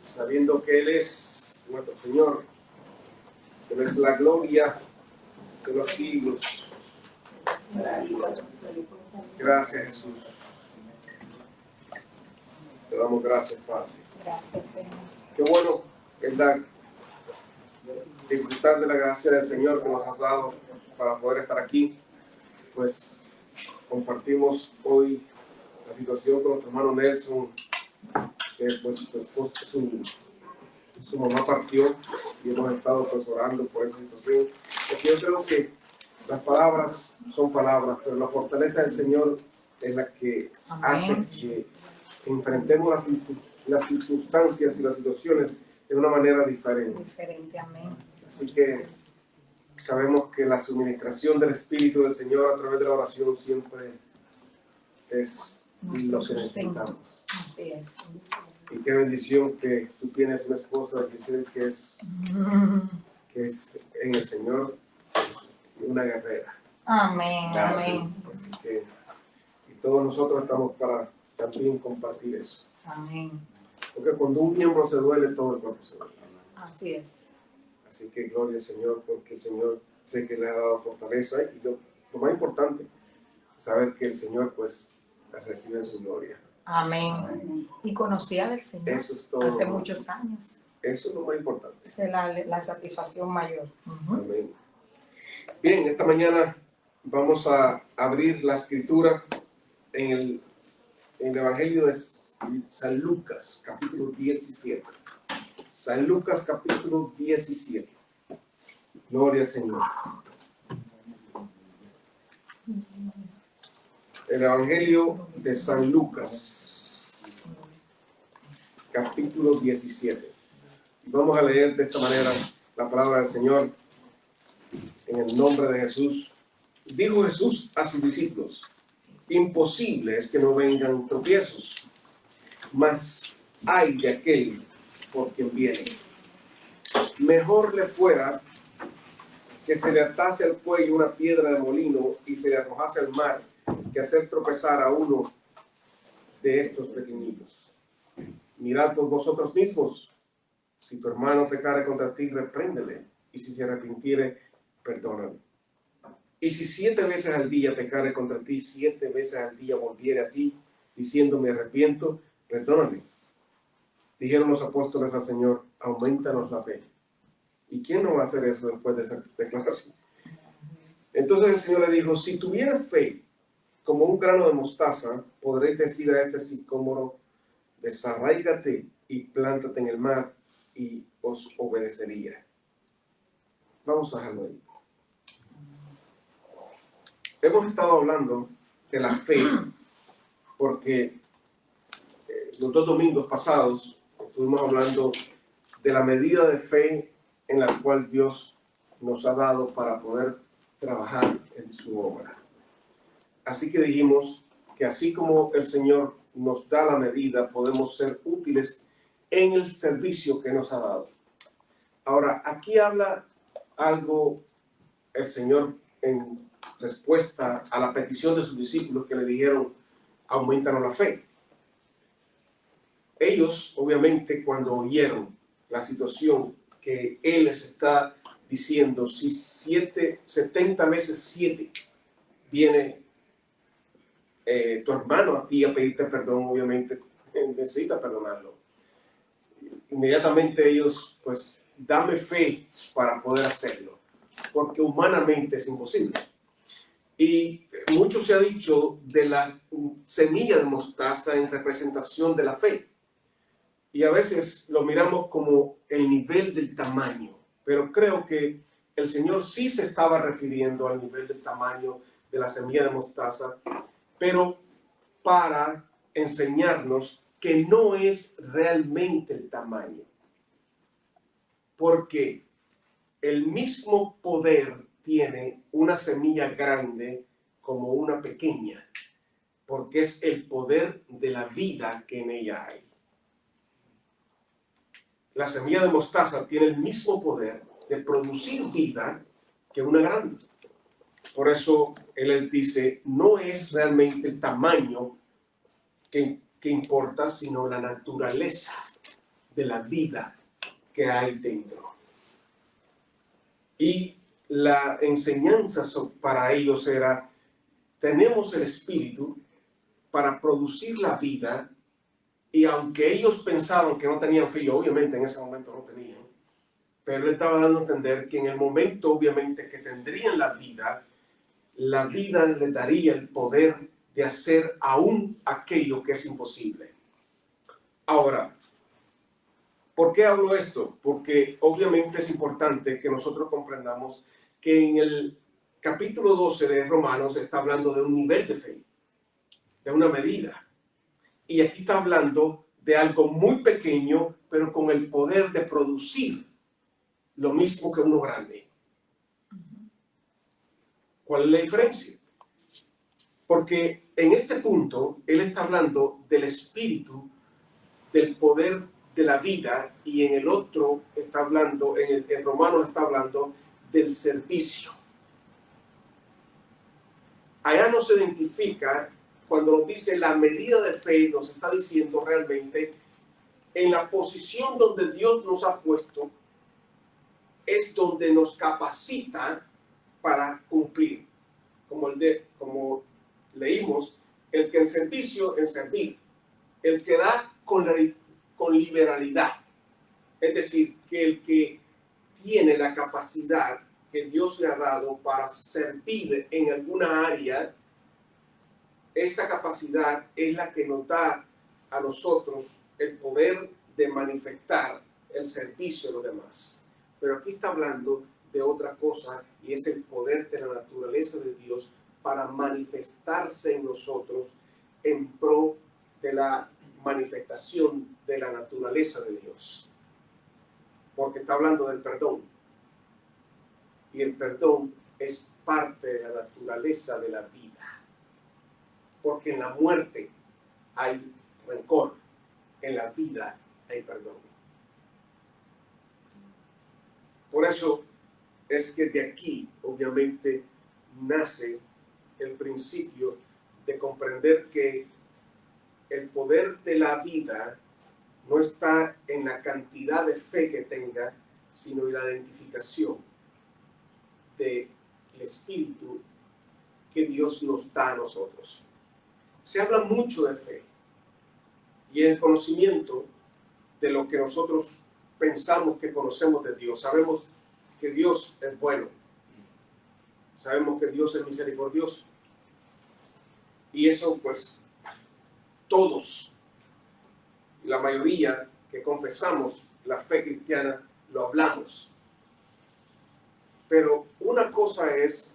sabiendo que Él es nuestro Señor, que Él es la gloria de los siglos. Gracias, Jesús. Te damos gracias, Padre. Gracias, Señor. Qué bueno, ¿verdad? Disfrutar de la gracia del Señor que nos has dado para poder estar aquí. Pues compartimos hoy la situación con nuestro hermano Nelson, que pues su mamá partió y hemos estado pues orando por esa situación. Porque yo creo que las palabras son palabras, pero la fortaleza del Señor es la que hace que enfrentemos las circunstancias y las situaciones de una manera diferente. Amén. Así que sabemos que la suministración del Espíritu del Señor a través de la oración siempre es lo que necesitamos. Así es. Y qué bendición que tú tienes una esposa que es en el Señor una guerrera. Amén, amén. Así que y todos nosotros estamos para también compartir eso. Amén. Porque cuando un miembro se duele, todo el cuerpo se duele. Así es. Así que gloria al Señor, porque el Señor sé que le ha dado fortaleza y lo más importante, saber que el Señor pues recibe en su gloria. Amén. Y conocía del Señor. Eso es todo. Hace muchos años. Eso es lo más importante. Esa es la satisfacción mayor. Amén. Bien, esta mañana vamos a abrir la escritura en el Evangelio de San Lucas, capítulo 17. San Lucas, capítulo 17. Gloria al Señor. El Evangelio de San Lucas, capítulo 17. Vamos a leer de esta manera la palabra del Señor en el nombre de Jesús. Dijo Jesús a sus discípulos: imposible es que no vengan tropiezos, mas ay de aquel por quien viene. Mejor le fuera que se le atase al cuello una piedra de molino y se le arrojase al mar, que hacer tropezar a uno de estos pequeñitos. Mirad por vosotros mismos. Si tu hermano pecare contra ti, repréndele, y si se arrepintiere, perdónale. Y si 7 veces al día pecare contra ti, 7 veces al día volviere a ti, diciendo me arrepiento, perdónale. Dijeron los apóstoles al Señor: aumentanos la fe. ¿Y quién no va a hacer eso después de esa declaración? Entonces el Señor le dijo: si tuvieras fe como un grano de mostaza, podréis decir a este sicómoro: desarráigate y plántate en el mar, y os obedecería. Vamos a dejarlo ahí. Hemos estado hablando de la fe porque los 2 domingos pasados estuvimos hablando de la medida de fe en la cual Dios nos ha dado para poder trabajar en su obra. Así que dijimos que así como el Señor nos da la medida, podemos ser útiles en el servicio que nos ha dado. Ahora, aquí habla algo el Señor en respuesta a la petición de sus discípulos que le dijeron: aumentanos la fe. Ellos, obviamente, cuando oyeron la situación que Él les está diciendo, si 70 veces 7 viene tu hermano a ti a pedirte perdón, obviamente necesitas perdonarlo. Inmediatamente ellos, pues, dame fe para poder hacerlo, porque humanamente es imposible. Y mucho se ha dicho de la semilla de mostaza en representación de la fe. Y a veces lo miramos como el nivel del tamaño, pero creo que el Señor sí se estaba refiriendo al nivel del tamaño de la semilla de mostaza, pero para enseñarnos que no es realmente el tamaño. Porque el mismo poder tiene una semilla grande como una pequeña, porque es el poder de la vida que en ella hay. La semilla de mostaza tiene el mismo poder de producir vida que una grande. Por eso Él les dice, no es realmente el tamaño que importa, sino la naturaleza de la vida que hay dentro. Y la enseñanza para ellos era: tenemos el Espíritu para producir la vida, y aunque ellos pensaban que no tenían fe, y obviamente en ese momento no tenían, pero le estaba dando a entender que en el momento obviamente que tendrían la vida les daría el poder de hacer aún aquello que es imposible. Ahora, ¿por qué hablo esto? Porque obviamente es importante que nosotros comprendamos que en el capítulo 12 de Romanos está hablando de un nivel de fe, de una medida. Y aquí está hablando de algo muy pequeño, pero con el poder de producir lo mismo que uno grande. ¿Cuál es la diferencia? Porque en este punto él está hablando del espíritu, del poder de la vida, y en el otro está hablando, en Romanos está hablando del servicio. Allá nos identifica, cuando nos dice la medida de fe, nos está diciendo realmente en la posición donde Dios nos ha puesto, es donde nos capacita para cumplir. Como leímos, el que en servicio, en servir. El que da con liberalidad. Es decir, que el que tiene la capacidad que Dios le ha dado para servir en alguna área, esa capacidad es la que nos da a nosotros el poder de manifestar el servicio a los demás. Pero aquí está hablando de otra cosa, y es el poder de la naturaleza de Dios para manifestarse en nosotros en pro de la manifestación de la naturaleza de Dios. Porque está hablando del perdón. Y el perdón es parte de la naturaleza de la vida. Porque en la muerte hay rencor, en la vida hay perdón. Por eso es que de aquí, obviamente, nace el principio de comprender que el poder de la vida no está en la cantidad de fe que tenga, sino en la identificación del Espíritu que Dios nos da a nosotros. Se habla mucho de fe y el conocimiento de lo que nosotros pensamos que conocemos de Dios. Sabemos que Dios es bueno. Sabemos que Dios es misericordioso. Y eso, pues, todos, la mayoría que confesamos la fe cristiana, lo hablamos. Pero una cosa es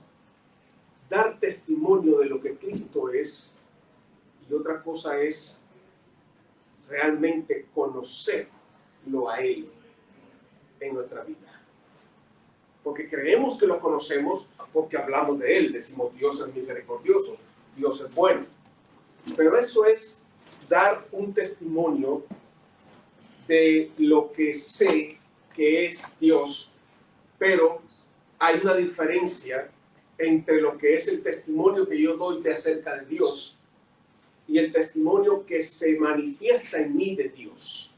dar testimonio de lo que Cristo es, y otra cosa es realmente conocerlo a Él en nuestra vida. Porque creemos que lo conocemos porque hablamos de Él, decimos Dios es misericordioso, Dios es bueno. Pero eso es dar un testimonio de lo que sé que es Dios, pero hay una diferencia entre lo que es el testimonio que yo doy de acerca de Dios y el testimonio que se manifiesta en mí de Dios.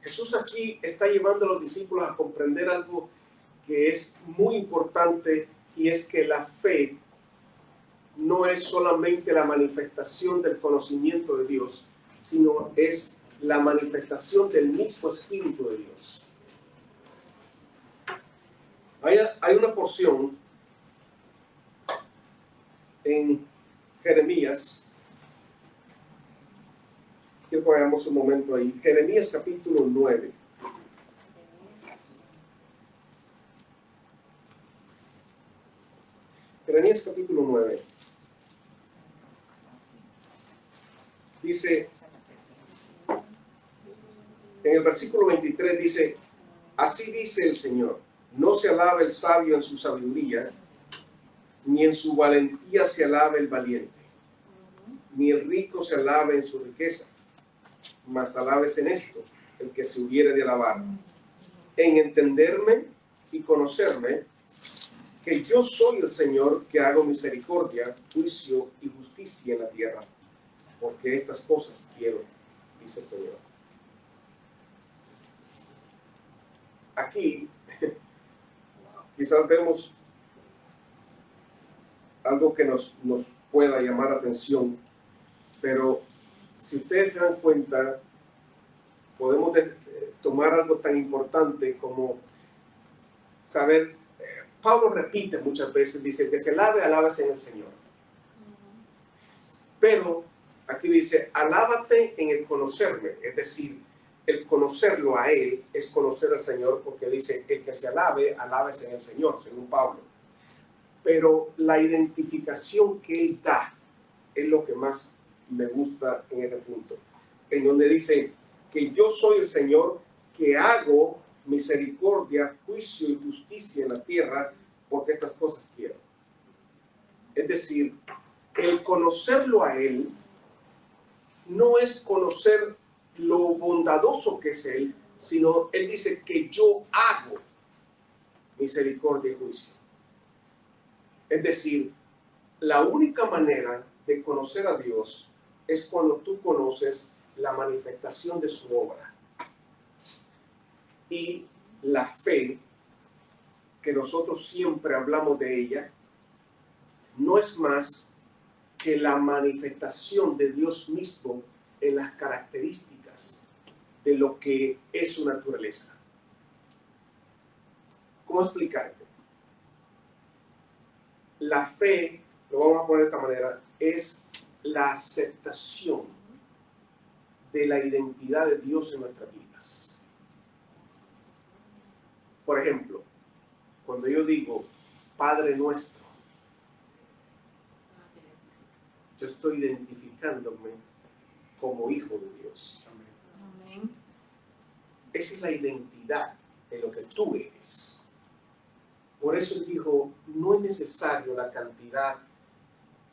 Jesús aquí está llevando a los discípulos a comprender algo que es muy importante, y es que la fe no es solamente la manifestación del conocimiento de Dios, sino es la manifestación del mismo Espíritu de Dios. Hay una porción en Jeremías, que veamos un momento ahí. Jeremías capítulo 9. Jeremías capítulo 9. Dice, en el versículo 23 dice: así dice el Señor, no se alabe el sabio en su sabiduría, ni en su valentía se alabe el valiente, ni el rico se alabe en su riqueza, mas alabes en esto el que se hubiere de alabar, en entenderme y conocerme, que yo soy el Señor, que hago misericordia, juicio y justicia en la tierra, porque estas cosas quiero, dice el Señor. aquí quizás vemos algo que nos pueda llamar la atención, pero si ustedes se dan cuenta, podemos tomar algo tan importante como saber, Pablo repite muchas veces, dice que se alabe, alábase en el Señor. Pero aquí dice, alábate en el conocerme, es decir, el conocerlo a Él es conocer al Señor, porque dice, el que se alabe, alábese en el Señor, según Pablo. Pero la identificación que Él da es lo que más me gusta en este punto, en donde dice que yo soy el Señor que hago misericordia, juicio y justicia en la tierra, porque estas cosas quiero. Es decir, el conocerlo a Él no es conocer lo bondadoso que es Él, sino Él dice que yo hago misericordia y juicio. Es decir, la única manera de conocer a Dios es cuando tú conoces la manifestación de su obra. Y la fe, que nosotros siempre hablamos de ella, no es más que la manifestación de Dios mismo en las características de lo que es su naturaleza. ¿Cómo explicarte? La fe, lo vamos a poner de esta manera, es la aceptación de la identidad de Dios en nuestras vidas. Por ejemplo, cuando yo digo Padre nuestro, yo estoy identificándome como hijo de Dios. Amén. Esa es la identidad de lo que tú eres. Por eso él dijo, no es necesario la cantidad,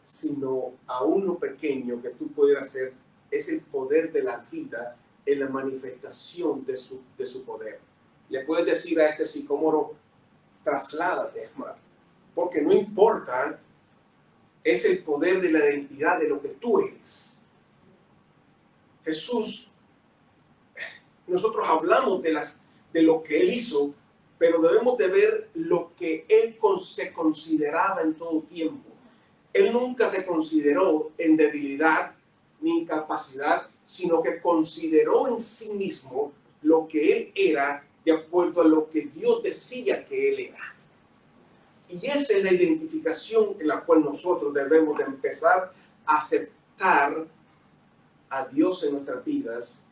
sino aún lo pequeño que tú pudieras hacer, es el poder de la vida en la manifestación de su poder. Le puedes decir a este sicómoro, trasládate, hermano, porque no importa, es el poder de la identidad de lo que tú eres. Jesús, nosotros hablamos de lo que Él hizo, pero debemos de ver lo que Él se consideraba en todo tiempo. Él nunca se consideró en debilidad ni incapacidad, sino que consideró en sí mismo lo que Él era de acuerdo a lo que Dios decía que Él era. Y esa es la identificación en la cual nosotros debemos de empezar a aceptar a Dios en nuestras vidas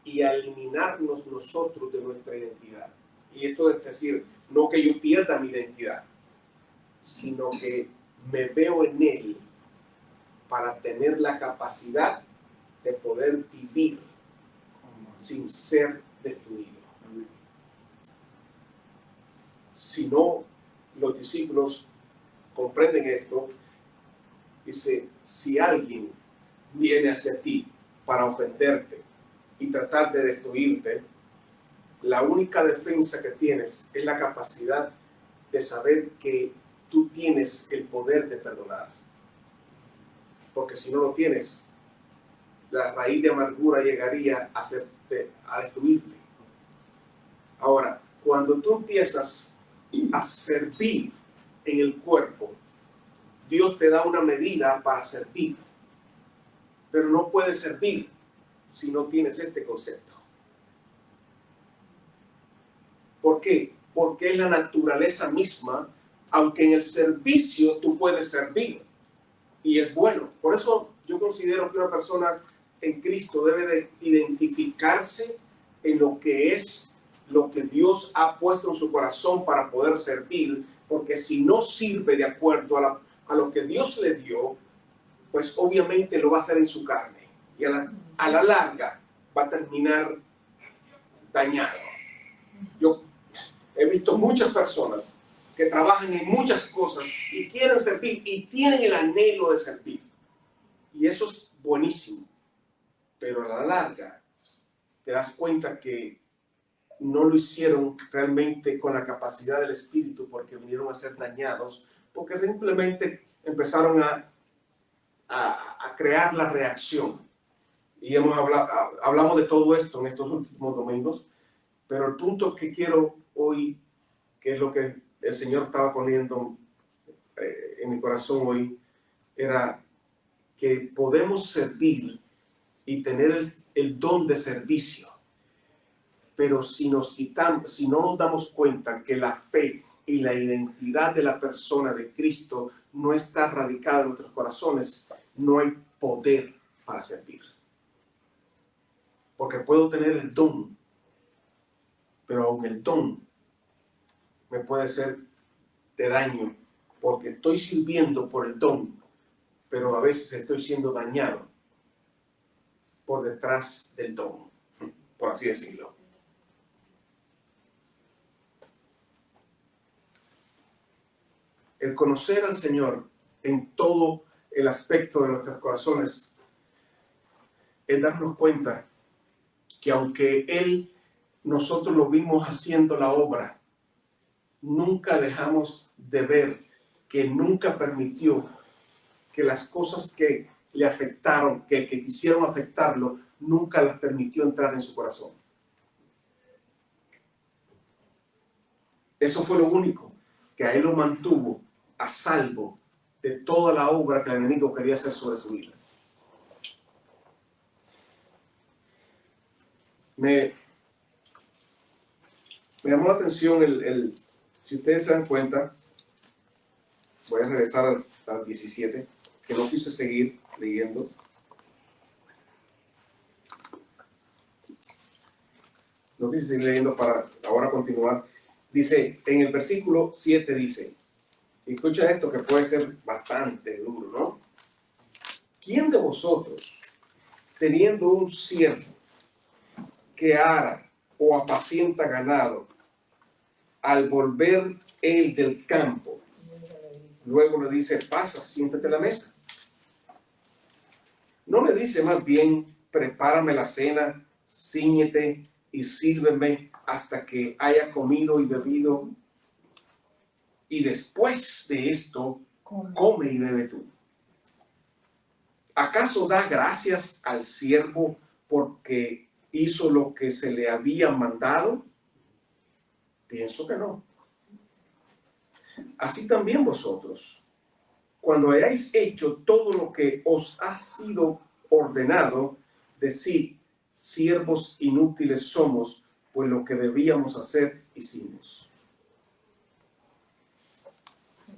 y a eliminarnos nosotros de nuestra identidad. Y esto es decir, no que yo pierda mi identidad, sino que me veo en Él para tener la capacidad de poder vivir sin ser destruido. Si no, los discípulos comprenden esto. Dice, si alguien viene hacia ti para ofenderte y tratar de destruirte, la única defensa que tienes es la capacidad de saber que tú tienes el poder de perdonar. Porque si no lo tienes, la raíz de amargura llegaría a destruirte. Ahora, cuando tú empiezas a servir en el cuerpo, Dios te da una medida para servir, pero no puedes servir si no tienes este concepto. ¿Por qué? Porque es la naturaleza misma, aunque en el servicio tú puedes servir y es bueno. Por eso yo considero que una persona en Cristo debe de identificarse en lo que es lo que Dios ha puesto en su corazón para poder servir, porque si no sirve de acuerdo a lo que Dios le dio, pues obviamente lo va a hacer en su carne y a la larga va a terminar dañado. Yo he visto muchas personas que trabajan en muchas cosas y quieren servir y tienen el anhelo de servir. Y eso es buenísimo. Pero a la larga te das cuenta que no lo hicieron realmente con la capacidad del Espíritu porque vinieron a ser dañados, porque simplemente empezaron a crear la reacción. Y hablamos de todo esto en estos últimos domingos. Pero el punto que quiero hoy, que es lo que el Señor estaba poniendo en mi corazón hoy, era que podemos servir y tener el don de servicio, pero si nos quitamos, si no nos damos cuenta que la fe y la identidad de la persona de Cristo no está radicada en nuestros corazones, no hay poder para servir. Porque puedo tener el don, pero aún el don me puede ser de daño, porque estoy sirviendo por el don, pero a veces estoy siendo dañado por detrás del don, por así decirlo. El conocer al Señor en todo el aspecto de nuestros corazones es darnos cuenta que aunque nosotros lo vimos haciendo la obra, nunca dejamos de ver que nunca permitió que las cosas que le afectaron, que quisieron afectarlo, nunca las permitió entrar en su corazón. Eso fue lo único que a él lo mantuvo a salvo de toda la obra que el enemigo quería hacer sobre su vida. Me llamó la atención si ustedes se dan cuenta, voy a regresar al 17, que no quise seguir leyendo. No quise seguir leyendo para ahora continuar. Dice, en el versículo 7 dice, escucha esto que puede ser bastante duro, ¿no? ¿Quién de vosotros, teniendo un siervo que ara o apacienta ganado, al volver él del campo, luego le dice, pasa, siéntate a la mesa? No le dice más bien, prepárame la cena, cíñete y sírveme hasta que haya comido y bebido, y después de esto, come y bebe tú. ¿Acaso da gracias al siervo porque hizo lo que se le había mandado? Pienso que no. Así también vosotros, cuando hayáis hecho todo lo que os ha sido ordenado, decid, siervos inútiles somos, pues lo que debíamos hacer hicimos.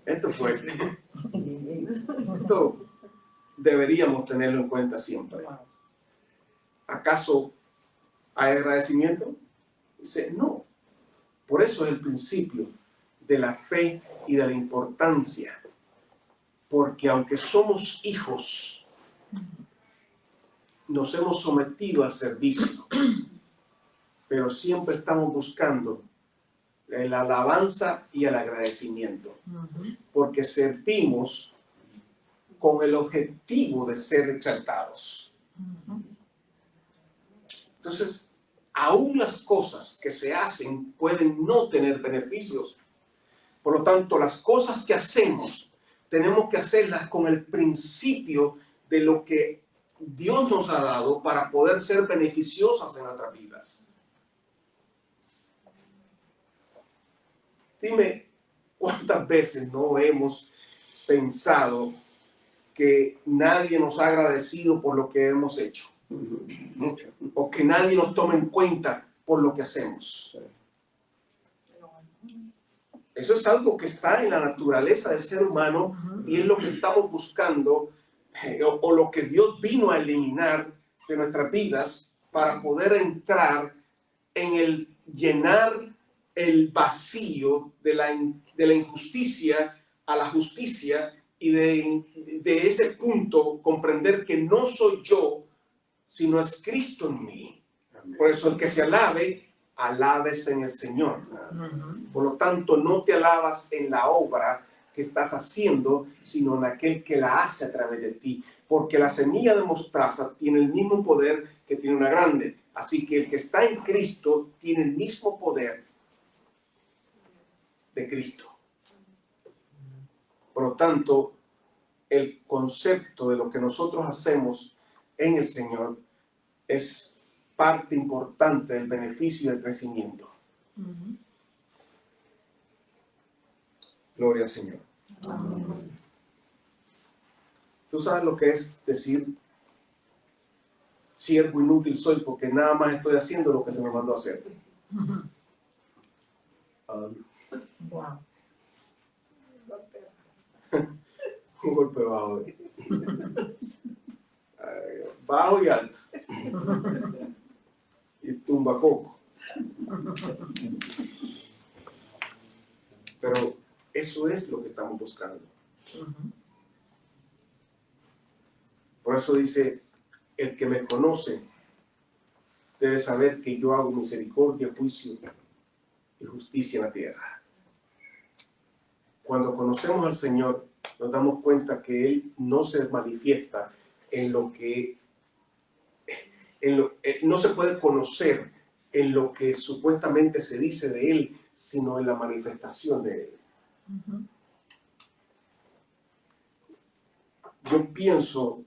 Esto deberíamos tenerlo en cuenta siempre. ¿Acaso hay agradecimiento? Dice, no. Por eso es el principio de la fe y de la importancia. Porque aunque somos hijos, nos hemos sometido al servicio, pero siempre estamos buscando la alabanza y el agradecimiento, porque servimos con el objetivo de ser exaltados. Entonces, aún las cosas que se hacen pueden no tener beneficios. Por lo tanto, las cosas que hacemos, tenemos que hacerlas con el principio de lo que Dios nos ha dado para poder ser beneficiosas en nuestras vidas. Dime, ¿cuántas veces no hemos pensado que nadie nos ha agradecido por lo que hemos hecho? O que nadie nos toma en cuenta por lo que hacemos. Eso es algo que está en la naturaleza del ser humano y es lo que estamos buscando o lo que Dios vino a eliminar de nuestras vidas para poder entrar en el llenar el vacío de la injusticia a la justicia y de ese punto comprender que no soy yo, sino es Cristo en mí. Por eso el que se alabe, alábese en el Señor. Por lo tanto, no te alabas en la obra que estás haciendo, sino en aquel que la hace a través de ti. Porque la semilla de mostaza tiene el mismo poder que tiene una grande. Así que el que está en Cristo tiene el mismo poder de Cristo. Por lo tanto, el concepto de lo que nosotros hacemos en el Señor es parte importante del beneficio y del crecimiento. Ujú. Gloria al Señor. Amén. Tú sabes lo que es decir, siervo inútil soy porque nada más estoy haciendo lo que se me mandó a hacer. Ujú. Um, Wow. un golpe bajo. Bajo y alto. Y tumba coco. Pero eso es lo que estamos buscando. Ujú. Por eso dice, el que me conoce debe saber que yo hago misericordia, juicio y justicia en la tierra. Cuando conocemos al Señor, nos damos cuenta que Él no se manifiesta en lo que no se puede conocer en lo que supuestamente se dice de Él, sino en la manifestación de Él. Ujú. Yo pienso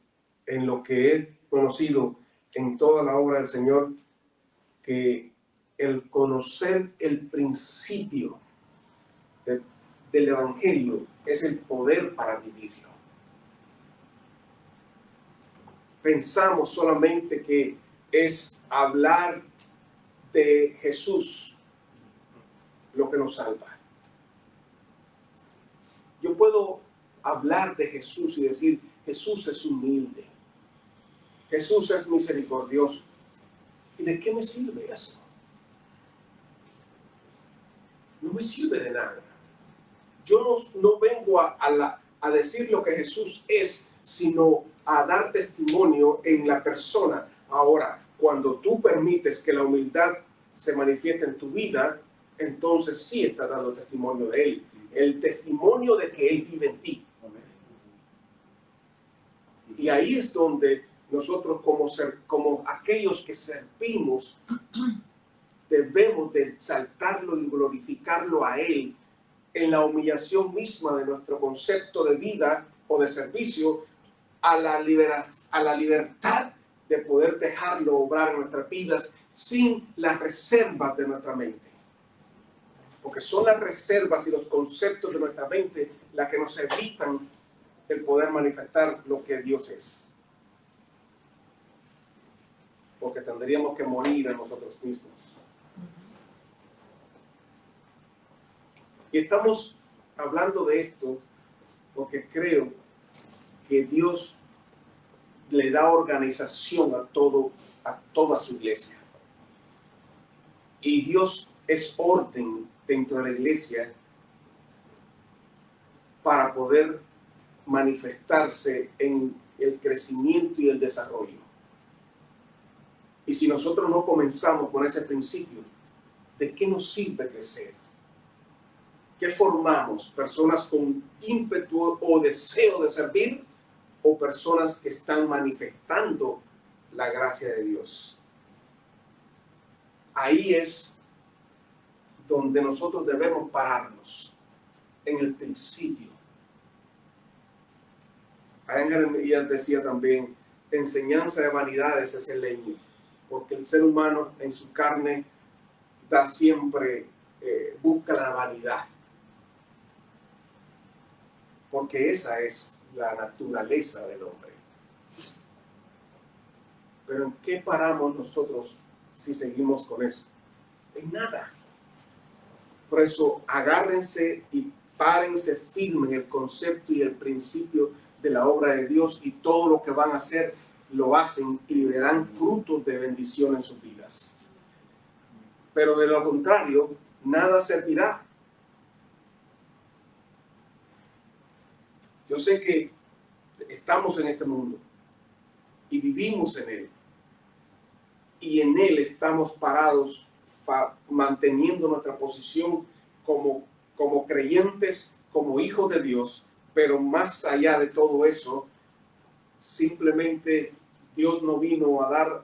en lo que he conocido en toda la obra del Señor, que el conocer el principio del Evangelio es el poder para vivirlo. Pensamos solamente que es hablar de Jesús lo que nos salva. Yo puedo hablar de Jesús y decir, Jesús es humilde, Jesús es misericordioso. ¿Y de qué me sirve eso? No me sirve de nada. Yo no vengo a decir lo que Jesús es, sino a dar testimonio en la persona. Ahora, cuando tú permites que la humildad se manifieste en tu vida, entonces sí estás dando testimonio de Él. El testimonio de que Él vive en ti. Y ahí es donde nosotros como aquellos que servimos debemos de exaltarlo y glorificarlo a Él en la humillación misma de nuestro concepto de vida o de servicio a la libertad de poder dejarlo obrar en nuestras vidas sin las reservas de nuestra mente. Porque son las reservas y los conceptos de nuestra mente las que nos evitan el poder manifestar lo que Dios es. Porque tendríamos que morir a nosotros mismos. Y estamos hablando de esto porque creo que Dios le da organización a toda su iglesia. Y Dios es orden dentro de la iglesia para poder manifestarse en el crecimiento y el desarrollo. Y si nosotros no comenzamos con ese principio, ¿de qué nos sirve crecer? ¿Qué formamos? ¿Personas con ímpetu o deseo de servir? ¿O personas que están manifestando la gracia de Dios? Ahí es donde nosotros debemos pararnos, en el principio. En Jeremías decía también, enseñanza de vanidades es el leño, porque el ser humano en su carne da siempre, busca la vanidad, porque esa es la naturaleza del hombre. Pero ¿en qué paramos nosotros si seguimos con eso? En nada. Por eso agárrense y párense firme en el concepto y el principio de la obra de Dios, y todo lo que van a hacer lo hacen y verán frutos de bendición en sus vidas. Pero de lo contrario, nada servirá. Yo sé que estamos en este mundo y vivimos en él, y en él estamos parados manteniendo nuestra posición como creyentes, como hijos de Dios. Pero más allá de todo eso, simplemente Dios no vino a dar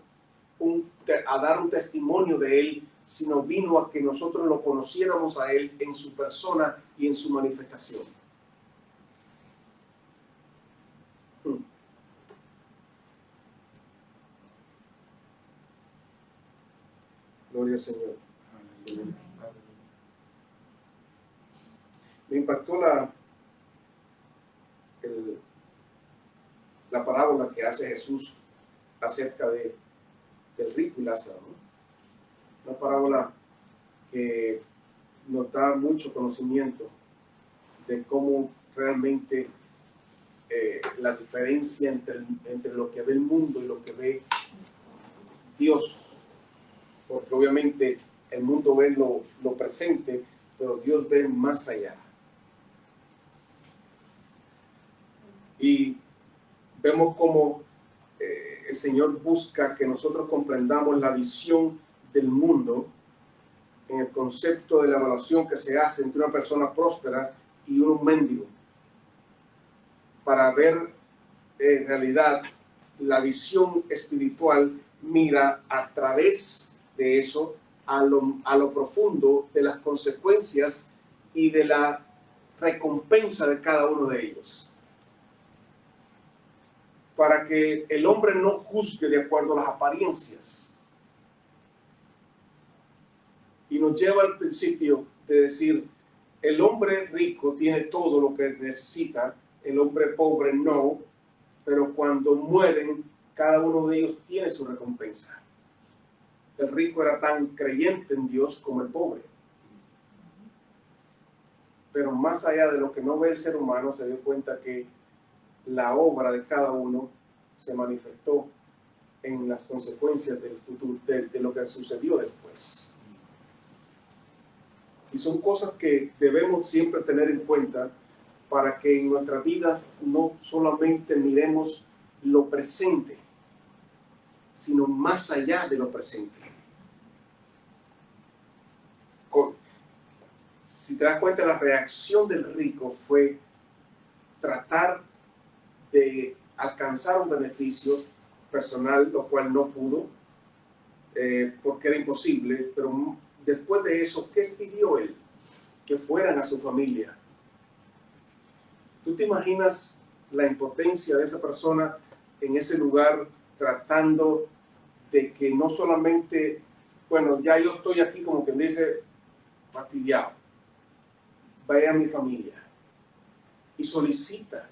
un testimonio de Él, sino vino a que nosotros lo conociéramos a Él en su persona y en su manifestación. Gloria al Señor. Me impactó la parábola que hace Jesús acerca del rico y Lázaro, ¿no? Una parábola que nos da mucho conocimiento de cómo realmente la diferencia entre lo que ve el mundo y lo que ve Dios, porque obviamente el mundo ve lo presente, pero Dios ve más allá. Y vemos cómo el Señor busca que nosotros comprendamos la visión del mundo en el concepto de la evaluación que se hace entre una persona próspera y un mendigo, para ver en realidad la visión espiritual. Mira a través de eso a lo profundo de las consecuencias y de la recompensa de cada uno de ellos, para que el hombre no juzgue de acuerdo a las apariencias. Y nos lleva al principio de decir, el hombre rico tiene todo lo que necesita, el hombre pobre no, pero cuando mueren, cada uno de ellos tiene su recompensa. El rico era tan creyente en Dios como el pobre. Pero más allá de lo que no ve el ser humano, se dio cuenta que la obra de cada uno se manifestó en las consecuencias del futuro, de lo que sucedió después. Y son cosas que debemos siempre tener en cuenta para que en nuestras vidas no solamente miremos lo presente, sino más allá de lo presente. Si te das cuenta, la reacción del rico fue tratar de alcanzar un beneficio personal, lo cual no pudo, porque era imposible, pero después de eso, ¿qué pidió él? Que fueran a su familia. ¿Tú te imaginas la impotencia de esa persona en ese lugar tratando de que no solamente, bueno, ya yo estoy aquí como quien dice, fastidiado, vaya a mi familia, y solicita,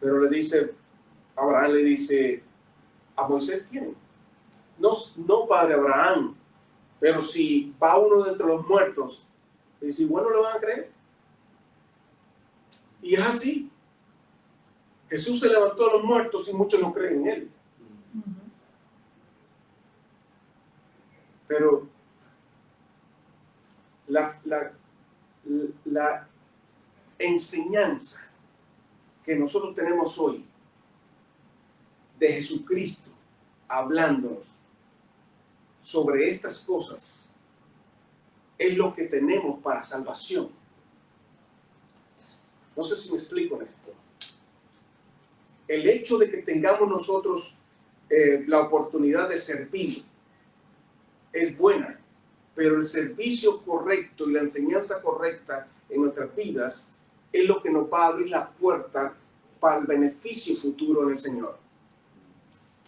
pero le dice, Abraham le dice, a Moisés tienen, no padre Abraham, pero si va uno de entre los muertos, le dice, bueno, le van a creer. Y es así. Jesús se levantó de los muertos y muchos no creen en él. Pero la enseñanza que nosotros tenemos hoy de Jesucristo hablándonos sobre estas cosas es lo que tenemos para salvación. No sé si me explico en esto. El hecho de que tengamos nosotros la oportunidad de servir es buena, pero el servicio correcto y la enseñanza correcta en nuestras vidas es lo que nos va a abrir la puerta para el beneficio futuro en el Señor.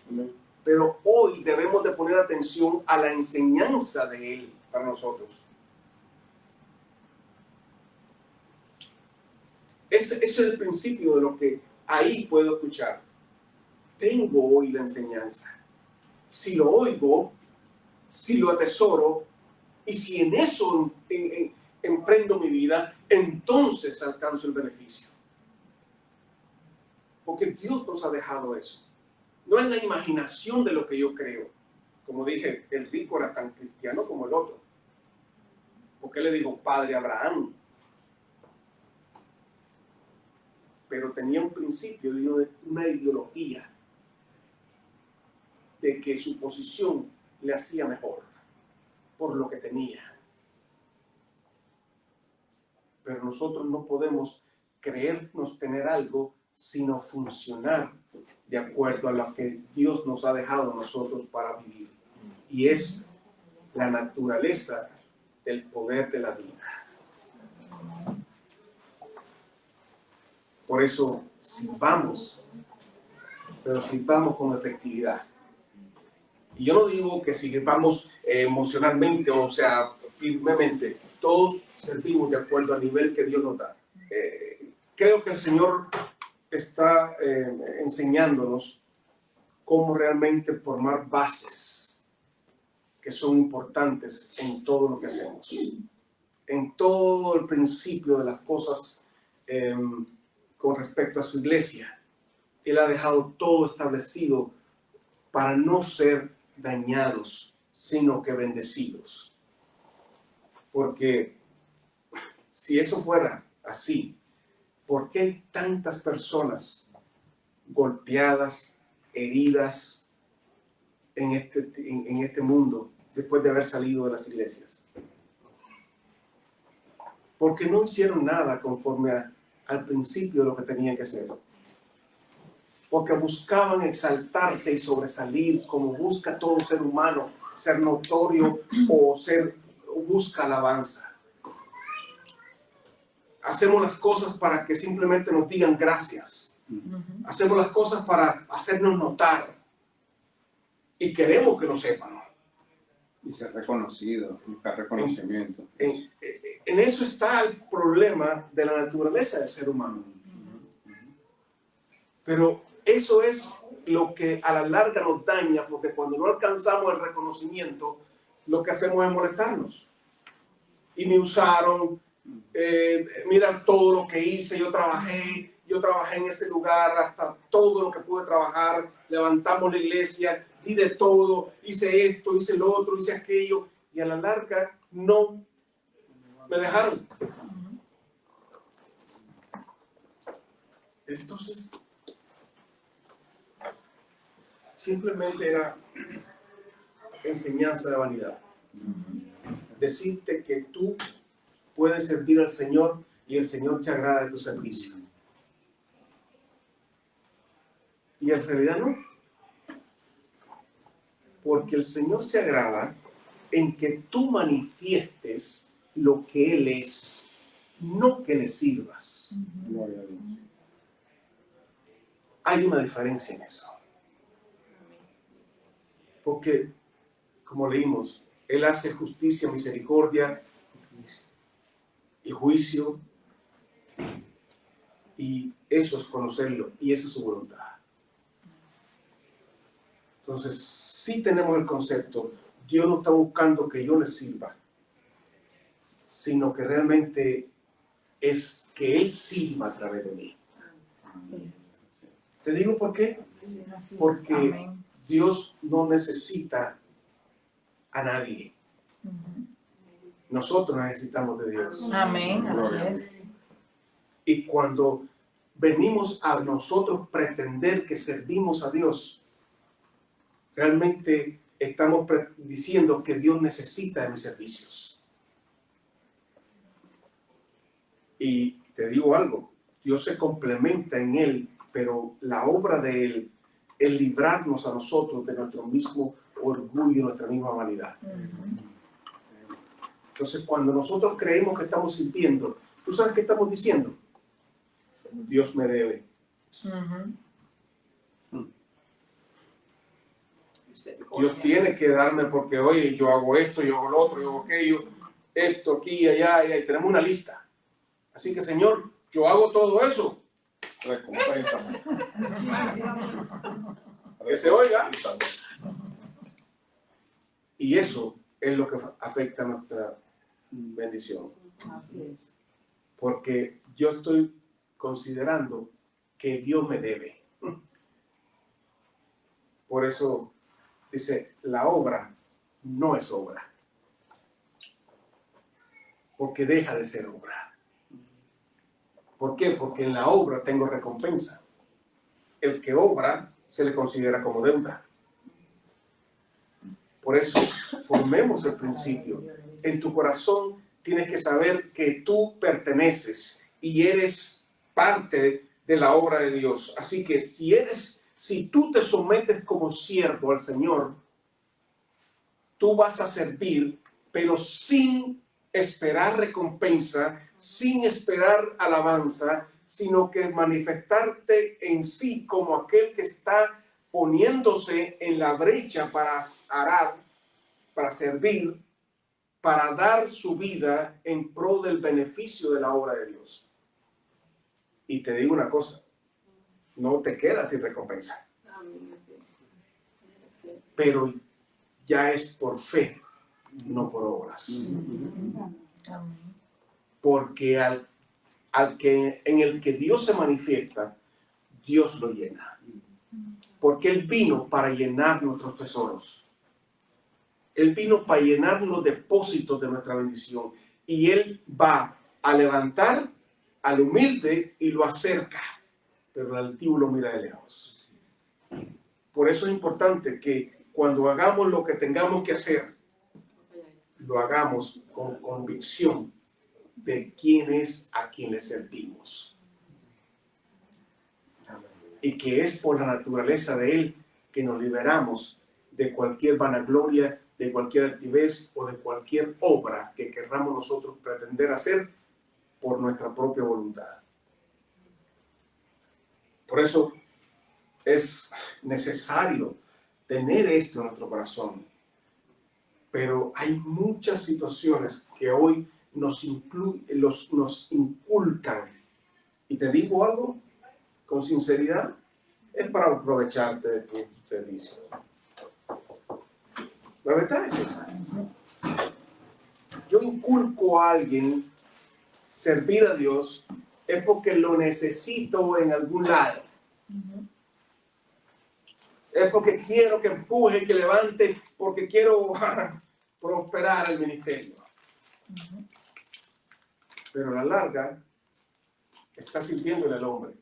Amén. Pero hoy debemos de poner atención a la enseñanza de Él para nosotros. Ese es el principio de lo que ahí puedo escuchar. Tengo hoy la enseñanza. Si lo oigo, si lo atesoro, y si en eso emprendo mi vida, entonces alcanzo el beneficio. Porque Dios nos ha dejado eso. No es la imaginación de lo que yo creo. Como dije, el rico era tan cristiano como el otro. Porque le dijo padre Abraham. Pero tenía un principio de una ideología de que su posición le hacía mejor por lo que tenía. Pero nosotros no podemos creernos tener algo sino funcionar de acuerdo a lo que Dios nos ha dejado a nosotros para vivir. Y es la naturaleza del poder de la vida. Por eso sirvamos, pero sirvamos con efectividad. Y yo no digo que si vamos emocionalmente, o sea, firmemente, todos servimos de acuerdo al nivel que Dios nos da. Creo que el Señor está enseñándonos cómo realmente formar bases que son importantes en todo lo que hacemos, en todo el principio de las cosas con respecto a su iglesia. Él ha dejado todo establecido para no ser dañados, sino que bendecidos. Porque si eso fuera así, ¿por qué hay tantas personas golpeadas, heridas en este mundo después de haber salido de las iglesias? Porque no hicieron nada conforme al principio de lo que tenían que hacer. Porque buscaban exaltarse y sobresalir como busca todo ser humano, ser notorio o busca alabanza. Hacemos las cosas para que simplemente nos digan gracias. Hacemos las cosas para hacernos notar. Y queremos que nos sepan. Y ser reconocido, buscar reconocimiento. En eso está el problema de la naturaleza del ser humano. Pero eso es lo que a la larga nos daña, porque cuando no alcanzamos el reconocimiento, lo que hacemos es molestarnos. Y me usaron, mira todo lo que hice, yo trabajé en ese lugar hasta todo lo que pude trabajar, levantamos la iglesia, di de todo, hice esto, hice lo otro, hice aquello, y a la larga no me dejaron. Entonces, simplemente era enseñanza de vanidad. Decirte que tú puedes servir al Señor y el Señor te agrada de tu servicio. Y en realidad no. Porque el Señor se agrada en que tú manifiestes lo que Él es, no que le sirvas. Gloria a Dios. Hay una diferencia en eso. Porque, como leímos, Él hace justicia, misericordia y juicio. Y eso es conocerlo. Y esa es su voluntad. Entonces, sí tenemos el concepto. Dios no está buscando que yo le sirva, sino que realmente es que Él sirva a través de mí. ¿Te digo por qué? Porque Dios no necesita a nadie. Nosotros necesitamos de Dios. Amén, así es. Y cuando venimos a nosotros pretender que servimos a Dios, realmente estamos diciendo que Dios necesita de mis servicios. Y te digo algo, Dios se complementa en Él, pero la obra de Él es librarnos a nosotros de nuestro mismo orgullo, nuestra misma vanidad. Entonces, cuando nosotros creemos que estamos sintiendo, ¿tú sabes qué estamos diciendo? Dios me debe. Dios tiene que darme porque, oye, yo hago esto, yo hago lo otro, yo hago aquello, esto, aquí, allá, y tenemos una lista. Así que, Señor, yo hago todo eso. Recompénsame. Que se oiga. Y eso es lo que afecta a nuestra bendición. Así es. Porque yo estoy considerando que Dios me debe. Por eso dice, la obra no es obra. Porque deja de ser obra. ¿Por qué? Porque en la obra tengo recompensa. El que obra se le considera como deuda. Por eso, formemos el principio. En tu corazón tienes que saber que tú perteneces y eres parte de la obra de Dios. Así que si tú te sometes como siervo al Señor, tú vas a servir, pero sin esperar recompensa, sin esperar alabanza, sino que manifestarte en sí como aquel que está poniéndose en la brecha para arar, para servir, para dar su vida en pro del beneficio de la obra de Dios. Y te digo una cosa, no te quedas sin recompensa. Pero ya es por fe, no por obras. Porque al que en el que Dios se manifiesta, Dios lo llena. Porque Él vino para llenar nuestros tesoros. Él vino para llenar los depósitos de nuestra bendición. Y Él va a levantar al humilde y lo acerca. Pero el altivo lo mira de lejos. Por eso es importante que cuando hagamos lo que tengamos que hacer, lo hagamos con convicción de quién es a quien le servimos. Y que es por la naturaleza de Él que nos liberamos de cualquier vanagloria, de cualquier altivez o de cualquier obra que querramos nosotros pretender hacer por nuestra propia voluntad. Por eso es necesario tener esto en nuestro corazón. Pero hay muchas situaciones que hoy nos inculcan. Y te digo algo con sinceridad, es para aprovecharte de tu servicio. La verdad es esa. Yo inculco a alguien servir a Dios es porque lo necesito en algún lado. Es porque quiero que empuje, que levante, porque quiero prosperar el ministerio. Pero a la larga está sirviéndole al hombre.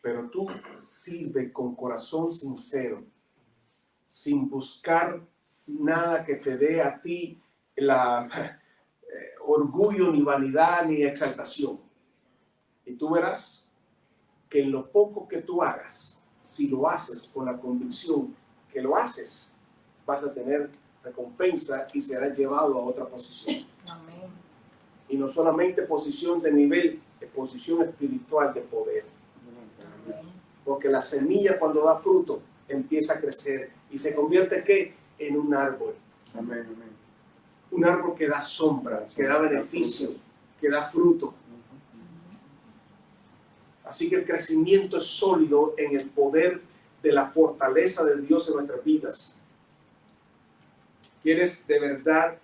Pero tú sirve con corazón sincero, sin buscar nada que te dé a ti orgullo, ni vanidad, ni exaltación. Y tú verás que en lo poco que tú hagas, si lo haces con la convicción que lo haces, vas a tener recompensa y serás llevado a otra posición. Amén. Y no solamente posición de nivel, de posición espiritual de poder. Porque la semilla cuando da fruto empieza a crecer y se convierte ¿qué? En un árbol. Amén, amén. Un árbol que da sombra, que da beneficio, que da fruto. Así que el crecimiento es sólido en el poder de la fortaleza de Dios en nuestras vidas. ¿Quieres de verdad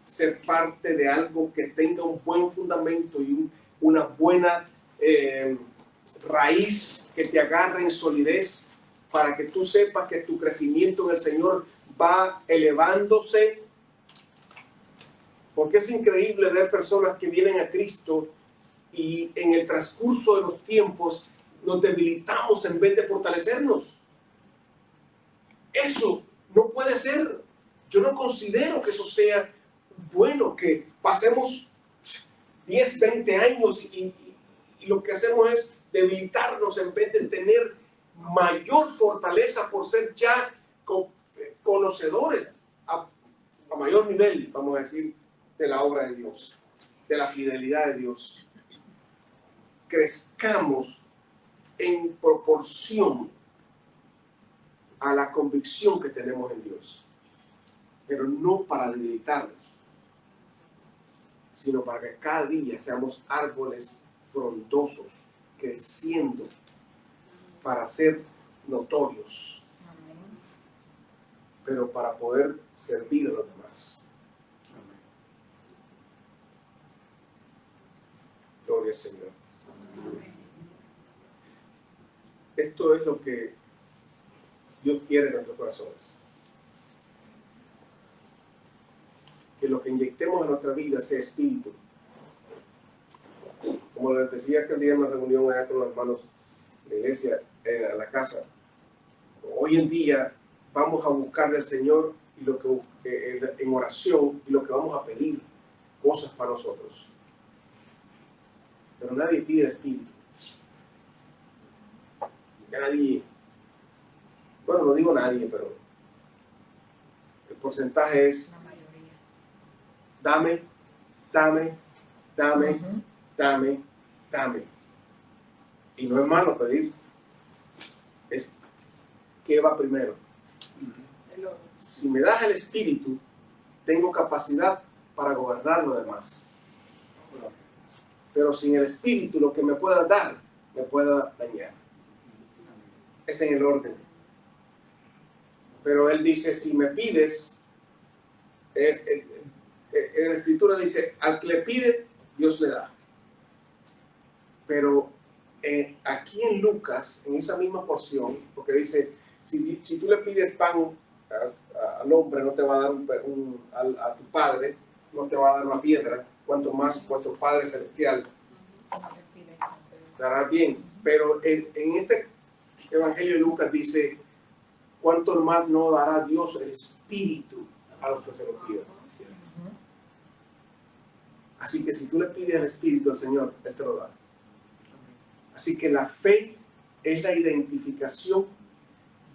ser parte de algo que tenga un buen fundamento y una buena raíz que te agarre en solidez para que tú sepas que tu crecimiento en el Señor va elevándose? Porque es increíble ver personas que vienen a Cristo y en el transcurso de los tiempos nos debilitamos en vez de fortalecernos. Eso no puede ser. Yo no considero que eso sea bueno, que pasemos 10, 20 años y lo que hacemos es debilitarnos en vez de tener mayor fortaleza por ser ya conocedores a mayor nivel, vamos a decir, de la obra de Dios, de la fidelidad de Dios. Crezcamos en proporción a la convicción que tenemos en Dios, pero no para debilitarnos, sino para que cada día seamos árboles frondosos, creciendo para ser notorios, pero para poder servir a los demás. Gloria al Señor. Esto es lo que Dios quiere en nuestros corazones. Que lo que inyectemos en nuestra vida sea espíritu. Como les decía aquel día en la reunión allá con los hermanos de la iglesia, en la casa, hoy en día vamos a buscarle al Señor y lo que en oración, y lo que vamos a pedir cosas para nosotros. Pero nadie pide espíritu. Nadie, bueno, no digo nadie, pero el porcentaje es dame, dame, dame, dame, dame. Y no es malo pedir, es ¿qué va primero? Si me das el Espíritu, tengo capacidad para gobernar lo demás. Pero sin el Espíritu, lo que me pueda dar, me pueda dañar. Es en el orden. Pero Él dice, si me pides, en la Escritura dice, al que le pide, Dios le da. Pero aquí en Lucas, en esa misma porción, porque dice, si tú le pides pan al hombre, no te va a dar a tu padre, no te va a dar una piedra, cuanto más vuestro Padre Celestial te hará bien. Pero en este Evangelio de Lucas dice, cuánto más no dará Dios el Espíritu a los que se lo pidan. Así que si tú le pides el Espíritu al Señor, Él te lo da. Así que la fe es la identificación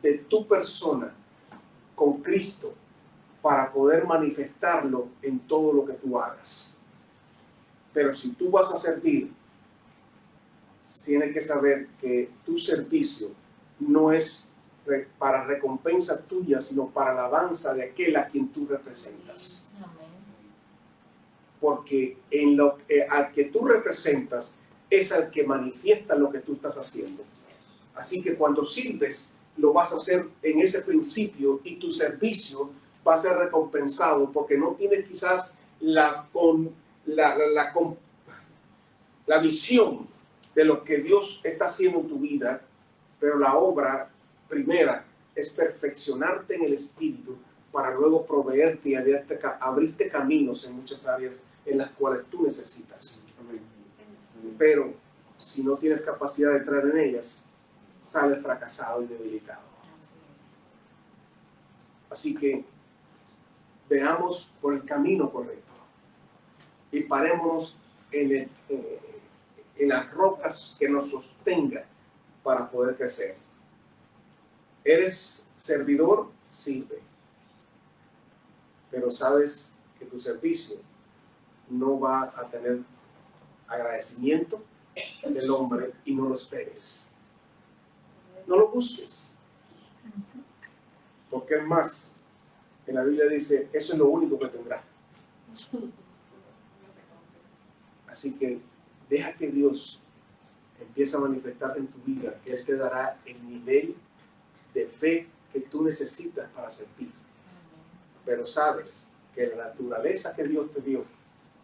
de tu persona con Cristo para poder manifestarlo en todo lo que tú hagas. Pero si tú vas a servir, tienes que saber que tu servicio no es para recompensa tuya, sino para alabanza de aquel a quien tú representas. Porque al que tú representas es al que manifiesta lo que tú estás haciendo. Así que cuando sirves, lo vas a hacer en ese principio y tu servicio va a ser recompensado porque no tienes quizás la visión de lo que Dios está haciendo en tu vida, pero la obra primera es perfeccionarte en el Espíritu para luego proveerte y abrirte caminos en muchas áreas en las cuales tú necesitas. Pero si no tienes capacidad de entrar en ellas, sales fracasado y debilitado. Así que veamos por el camino correcto y parémonos en las rocas que nos sostengan para poder crecer. ¿Eres servidor? Sirve. Pero sabes que tu servicio no va a tener agradecimiento del hombre y no lo esperes. No lo busques. Porque es más, en la Biblia dice, eso es lo único que tendrás. Así que deja que Dios empiece a manifestarse en tu vida, que Él te dará el nivel de fe que tú necesitas para servir. Pero sabes que la naturaleza que Dios te dio,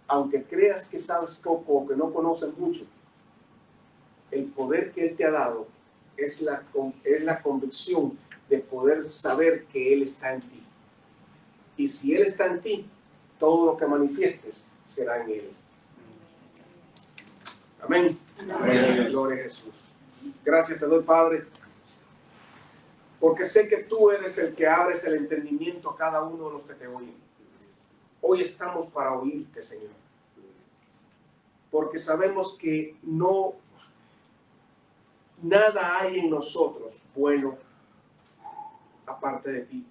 aunque creas que sabes poco o que no conoces mucho, el poder que Él te ha dado es la convicción de poder saber que Él está en ti. Y si Él está en ti, todo lo que manifiestes será en Él. Amén. Amén. Gloria a Jesús. Gracias te doy, Padre, porque sé que tú eres el que abres el entendimiento a cada uno de los que te oyen. Hoy estamos para oírte, Señor, porque sabemos que nada hay en nosotros bueno aparte de ti,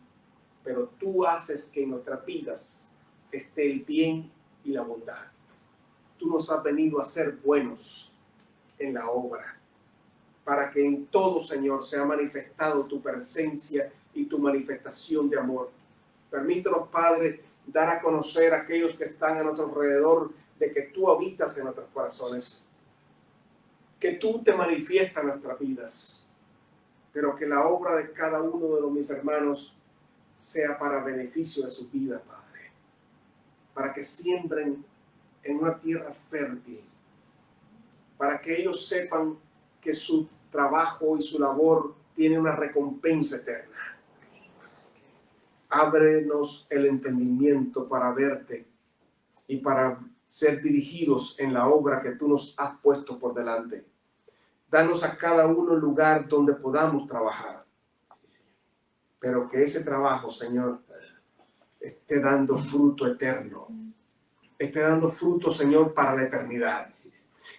pero tú haces que en nuestras vidas esté el bien y la bondad. Tú nos has venido a ser buenos en la obra, para que en todo, Señor, sea manifestado tu presencia y tu manifestación de amor. Permítanos, Padre, dar a conocer a aquellos que están a nuestro alrededor de que tú habitas en nuestros corazones, que tú te manifiestas en nuestras vidas, pero que la obra de cada uno de mis hermanos sea para beneficio de su vida, Padre, para que siembren en una tierra fértil, para que ellos sepan que su trabajo y su labor tiene una recompensa eterna. Ábrenos el entendimiento para verte y para ser dirigidos en la obra que tú nos has puesto por delante. Danos a cada uno el lugar donde podamos trabajar, pero que ese trabajo, Señor, esté dando fruto eterno, esté dando fruto, Señor, para la eternidad.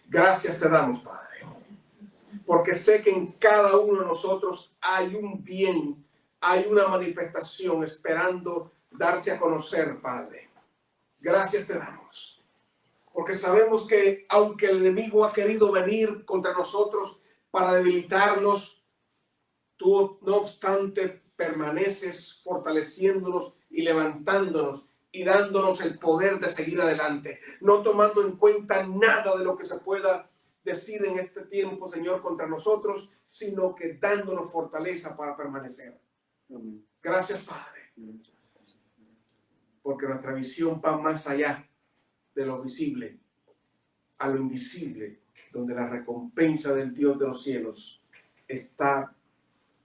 Gracias te damos, Padre, porque sé que en cada uno de nosotros hay un bien, hay una manifestación esperando darse a conocer, Padre. Gracias te damos, porque sabemos que aunque el enemigo ha querido venir contra nosotros para debilitarnos, tú no obstante permaneces fortaleciéndonos y levantándonos y dándonos el poder de seguir adelante, no tomando en cuenta nada de lo que se pueda decir en este tiempo, Señor, contra nosotros, sino que dándonos fortaleza para permanecer. Amén. Gracias, Padre, porque nuestra visión va más allá de lo visible a lo invisible, donde la recompensa del Dios de los cielos está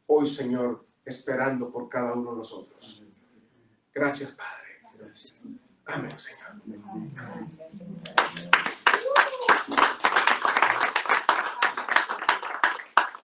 hoy, Señor, esperando por cada uno de nosotros. Gracias, Padre. Amén, Señor. Gracias, Señor.